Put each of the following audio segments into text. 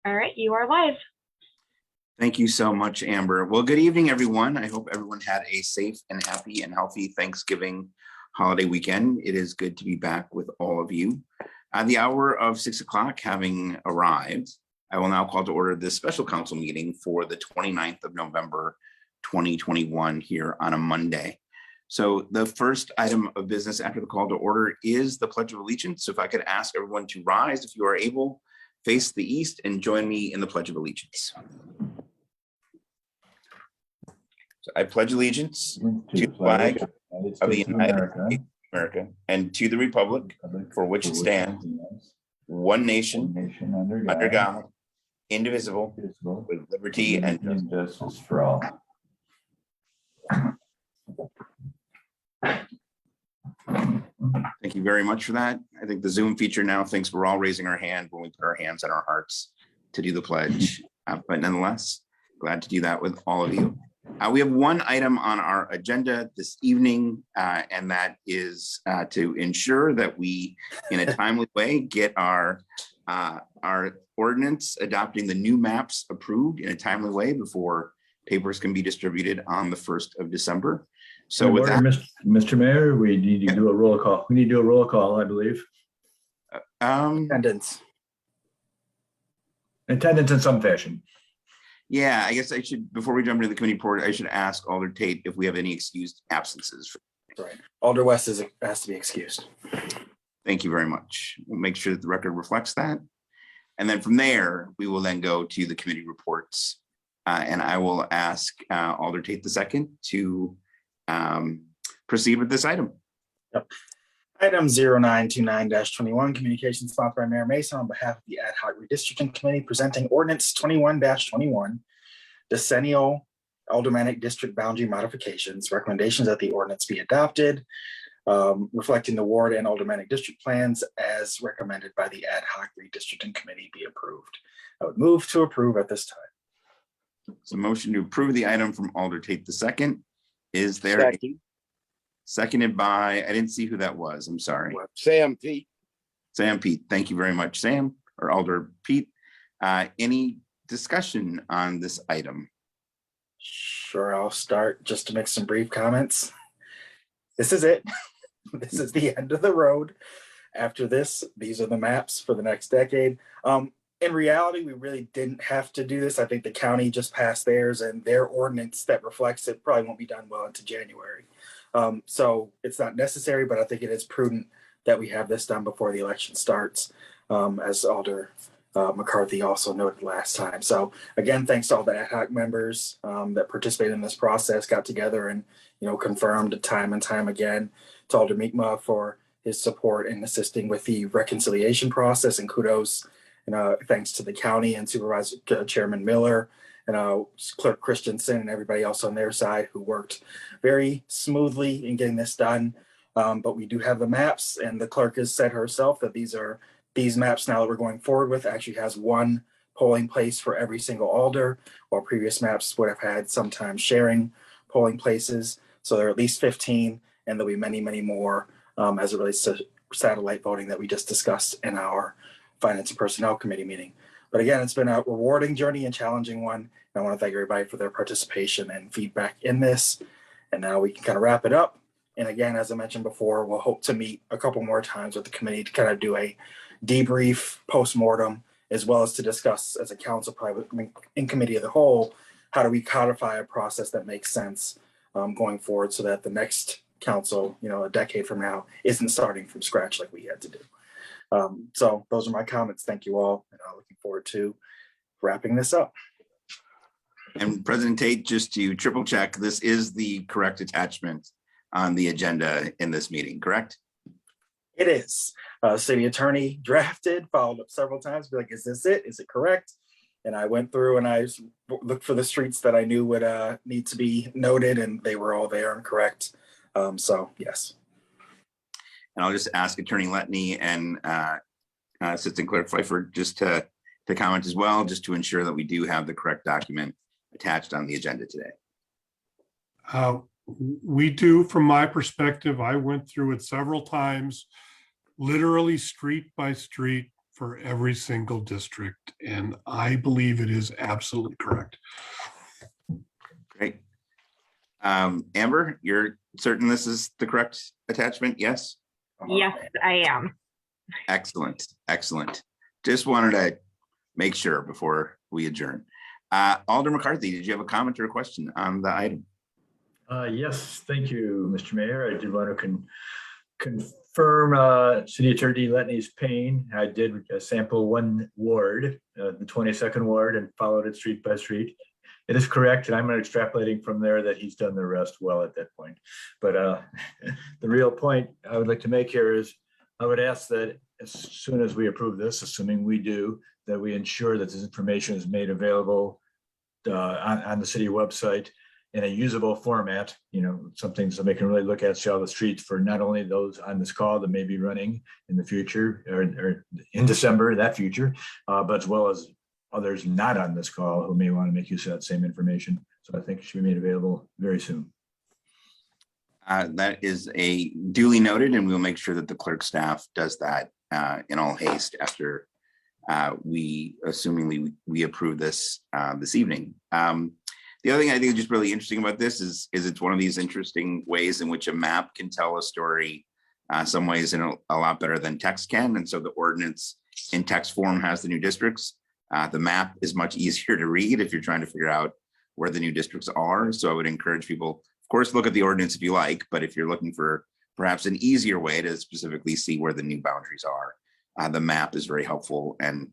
All right, you are live. Thank you so much, Amber. Well, good evening, everyone. I hope everyone had a safe and happy and healthy Thanksgiving holiday weekend. It is good to be back with all of you. The hour of 6 o'clock having arrived, I will now call to order this special council meeting for the 29th of November, 2021 here on a Monday. So the first item of business after the call to order is the Pledge of Allegiance. So if I could ask everyone to rise, if you are able, face the east and join me in the Pledge of Allegiance. So I pledge allegiance to the flag of the United States of America and to the republic for which it stands, one nation, under God, indivisible, with liberty and justice for all. Thank you very much for that. I think the Zoom feature now thinks we're all raising our hand when we put our hands on our hearts to do the pledge. But nonetheless, glad to do that with all of you. We have one item on our agenda this evening, and that is to ensure that we, in a timely way, get our ordinance adopting the new maps approved in a timely way before papers can be distributed on the 1st of December. So with that, Mr. Mayor, we need to do a roll call. We need to do a roll call, I believe. Attendance In some fashion. yeah, I guess I should, before we jump into the committee report, I should ask Alder Tate if we have any excused absences. Right. Alder West has to be excused. Thank you very much. We'll make sure that the record reflects that. And then from there, we will then go to the committee reports. And I will ask Alder Tate II to proceed with this item. Yep. Item 0929-21, communications sponsored by Mayor Mason on behalf of the Ad Hoc Redistricting Committee, presenting ordinance 21-21, decennial aldermanic district boundary modifications. Recommendations that the ordinance be adopted, reflecting the ward and aldermanic district plans as recommended by the Ad Hoc Redistricting Committee be approved. I would move to approve at this time. So motion to approve the item from Alder Tate II. Is there seconded by, I didn't see who that was. I'm sorry. Sam Pete. Sam Pete. Thank you very much, Sam, or Alder Pete. Any discussion on this item? Sure, I'll start just to make some brief comments. This is it. This is the end of the road. After this, these are the maps for the next decade. In reality, we really didn't have to do this. I think the county just passed theirs, and their ordinance that reflects it probably won't be done well into January. So it's not necessary, but I think it is prudent that we have this done before the election starts, as Alder McCarthy also noted last time. So again, thanks to all the ad hoc members that participated in this process, got together and confirmed time and time again. To Alder Mi'kmaq for his support in assisting with the reconciliation process, and kudos and thanks to the county and Supervisor Chairman Miller and Clerk Christensen and everybody else on their side who worked very smoothly in getting this done. But we do have the maps, and the clerk has said herself that these maps now that we're going forward with actually has one polling place for every single alder, while previous maps would have had sometimes sharing polling places. So there are at least 15, and there'll be many, many more as it relates to satellite voting that we just discussed in our Finance and Personnel Committee meeting. But again, it's been a rewarding journey and challenging one. And I want to thank everybody for their participation and feedback in this. And now we can kind of wrap it up. And again, as I mentioned before, we'll hope to meet a couple more times with the committee to kind of do a debrief post-mortem, as well as to discuss as a council, probably in committee of the whole, how do we codify a process that makes sense going forward so that the next council, a decade from now, isn't starting from scratch like we had to do. So those are my comments. Thank you all. And I'm looking forward to wrapping this up. And President Tate, just to triple check, this is the correct attachment on the agenda in this meeting, correct? It is. City attorney drafted, followed up several times, be like, is this it? Is it correct? And I went through and I looked for the streets that I knew would need to be noted, and they were all there and correct. So yes. And I'll just ask Attorney Letney and Assistant Clerk Pfeiffer just to comment as well, just to ensure that we do have the correct document attached on the agenda today. We do, from my perspective. I went through it several times, literally street by street, for every single district. And I believe it is absolutely correct. Great. Amber, you're certain this is the correct attachment? Yes? Come on, Yes, man. I am. Excellent, excellent. Just wanted to make sure before we adjourn. Alder McCarthy, did you have a comment or a question on the item? Yes, thank you, Mr. Mayor. I did want to confirm City Attorney Letney's pain. I did sample one ward, the 22nd ward, and followed it street by street. It is correct, and I'm extrapolating from there that he's done the rest well at that point. But the real point I would like to make here is I would ask that as soon as we approve this, assuming we do, that we ensure that this information is made available on the city website in a usable format, something so they can really look at, see all the streets for not only those on this call that may be running in the future or in December, that future, but as well as others not on this call who may want to make use of that same information. So I think it should be made available very soon. That is a duly noted, and we'll make sure that the clerk staff does that in all haste after assumingly we approve this this evening. The other thing I think is just really interesting about this is it's one of these interesting ways in which a map can tell a story some ways in a lot better than text can. And so the ordinance in text form has the new districts. The map is much easier to read if you're trying to figure out where the new districts are. So I would encourage people, of course, look at the ordinance if you like, but if you're looking for perhaps an easier way to specifically see where the new boundaries are, the map is very helpful. And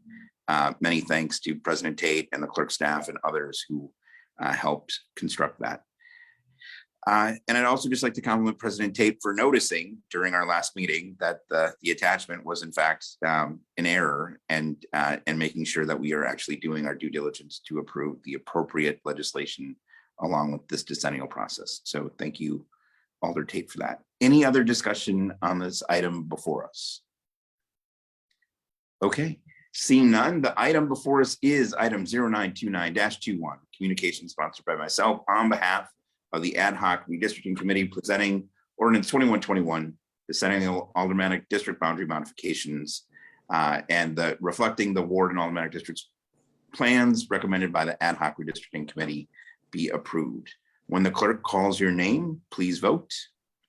many thanks to President Tate and the clerk staff and others who helped construct that. And I'd also just like to compliment President Tate for noticing during our last meeting that the attachment was in fact an error, and making sure that we are actually doing our due diligence to approve the appropriate legislation along with this decennial process. So thank you, Alder Tate, for that. Any other discussion on this item before us? Okay, seeing none, the item before us is item 0929-21, communication sponsored by myself on behalf of the Ad Hoc Redistricting Committee, presenting Ordinance 2121, decennial aldermanic district boundary modifications, and reflecting the ward and aldermanic districts plans recommended by the Ad Hoc Redistricting Committee be approved. When the clerk calls your name, please vote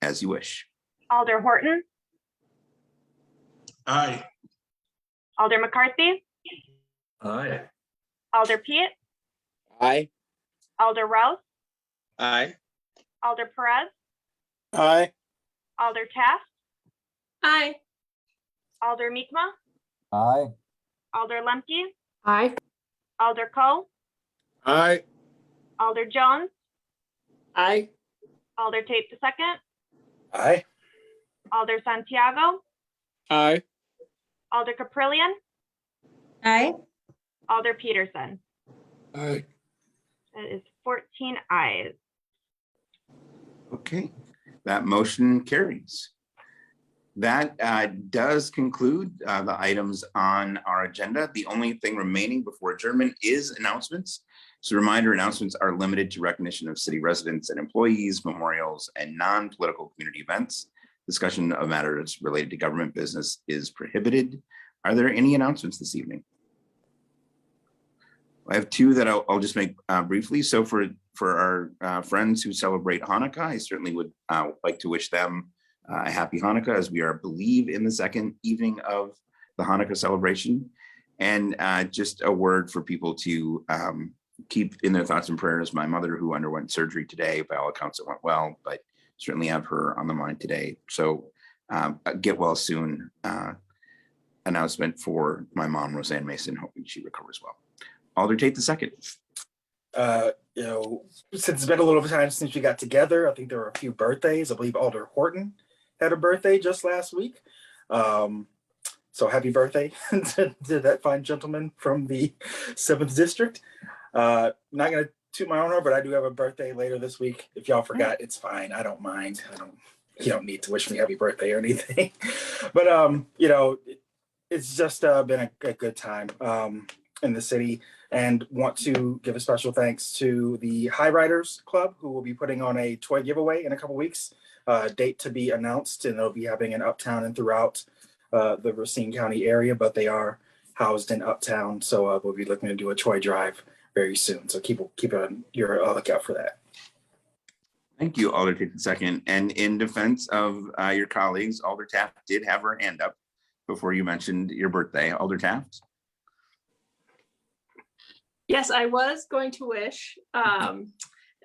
as you wish. Alder Horton, Aye. Alder McCarthy, Aye. Alder Pete, Aye. Alder Rouse, Aye. Alder Perez, Aye. Alder Taft, Aye. Alder Mikma, Aye. Alder Lemke, Aye. Alder Coe, Aye. Alder Jones, Aye. Alder Tate II, Aye. Alder Santiago, Aye. Alder Caprillion, Aye. Alder Peterson. Aye. That is 14 ayes. Okay, that motion carries. That does conclude the items on our agenda. The only thing remaining before adjournment is announcements. So a reminder, announcements are limited to recognition of city residents and employees, memorials, and non-political community events. Discussion of matters related to government business is prohibited. Are there any announcements this evening? I have two that I'll just make briefly. So for our friends who celebrate Hanukkah, I certainly would like to wish them a happy Hanukkah, as we are, I believe, in the second evening of the Hanukkah celebration. And just a word for people to keep in their thoughts and prayers. My mother, who underwent surgery today, by all accounts it went well, but certainly have her on the mind today. So get well soon. Announcement for my mom, Roseanne Mason, hoping she recovers well. Alder Tate II. Since it's been a little time since we got together, I think there were a few birthdays. I believe Alder Horton had a birthday just last week. So happy birthday to that fine gentleman from the 7th District. Not going to toot my own horn, but I do have a birthday later this week. If y'all forgot, it's fine. I don't mind. You don't need to wish me happy birthday or anything. But, it's just been a good time in the city, and want to give a special thanks to the High Riders Club, who will be putting on a toy giveaway in a couple weeks. Date to be announced, and they'll be having an uptown and throughout the Racine County area, but they are housed in Uptown. So we'll be looking to do a toy drive very soon. So keep on your lookout for that. Thank you, Alder Tate II. And in defense of your colleagues, Alder Taft did have her hand up before you mentioned your birthday. Alder Taft? Yes, I was going to wish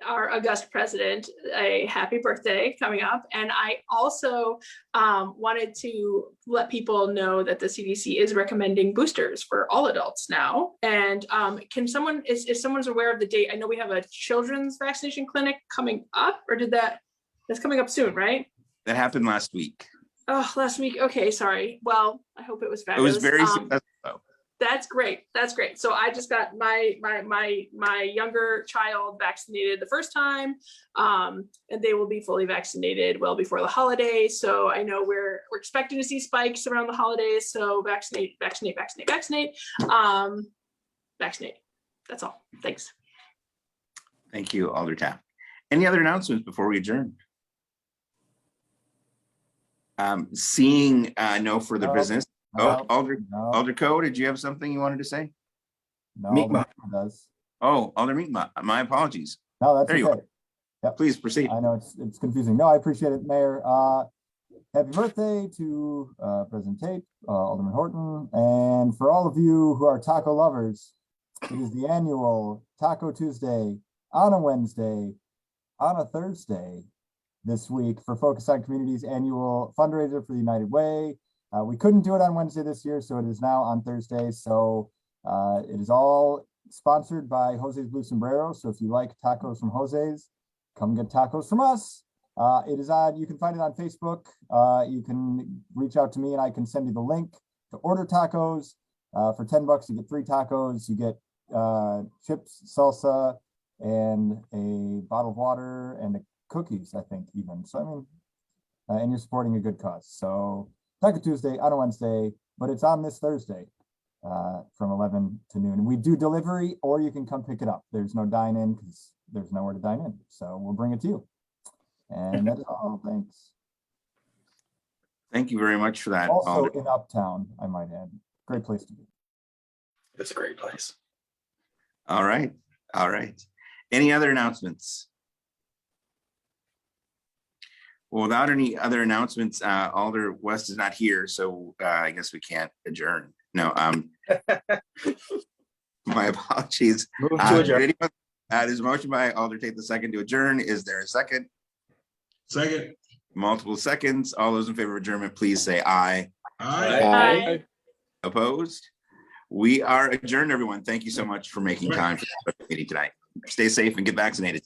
our august president a happy birthday coming up. And I also wanted to let people know that the CDC is recommending boosters for all adults now. And can someone, if someone's aware of the date, I know we have a children's vaccination clinic coming up, or that's coming up soon, right? That happened last week. Oh, last week. Okay, sorry. Well, I hope it was It fabulous. was very successful. That's great. That's great. So I just got my younger child vaccinated the first time, and they will be fully vaccinated well before the holidays. So I know we're expecting to see spikes around the holidays. So vaccinate. Vaccinate. That's all. Thanks. Thank you, Alder Taft. Any other announcements before we adjourn? Seeing no further No. business. No. Alder Coe, did you have something you wanted to say? No, Mi'kmaq. does. Oh, Alder Mi'kmaq, my apologies. No, that's There you okay. Please proceed. I know it's confusing. No, I appreciate it, Mayor. Happy birthday to President Tate, Alderman Horton, and for all of you who are taco lovers, it is the annual Taco Tuesday on a Wednesday, on a Thursday this week for Focus on Community's annual fundraiser for the United Way. We couldn't do it on Wednesday this year, so it is now on Thursday. So it is all sponsored by Jose's Blue Sombrero. So if you like tacos from Jose's, come get tacos from us. It is on, you can find it on Facebook. You can reach out to me and I can send you the link to order tacos. For $10, you get 3 tacos. You get chips, salsa, and a bottle of water and cookies, I think even. So, I mean, and you're supporting a good cause. So Taco Tuesday on a Wednesday, but it's on this Thursday from 11 to noon. And we do delivery, or you can come pick it up. There's no dine-in because there's nowhere to dine in. So we'll bring it to you. And that is all. Thanks. Thank you very much for that, Also Alder. in Uptown, I might add. Great place to be. It's a great place. All right. All right. Any other announcements? Well, without any other announcements, Alder West is not here, so I guess we can't adjourn. No, my apologies. Move to adjourn. There's a motion by Alder Tate II to adjourn. Is there a second? Second. Multiple seconds. All those in favor of adjournment, please say aye. Aye. Opposed? We are adjourned, everyone. Thank you so much for making time for the meeting tonight. Stay safe and get vaccinated.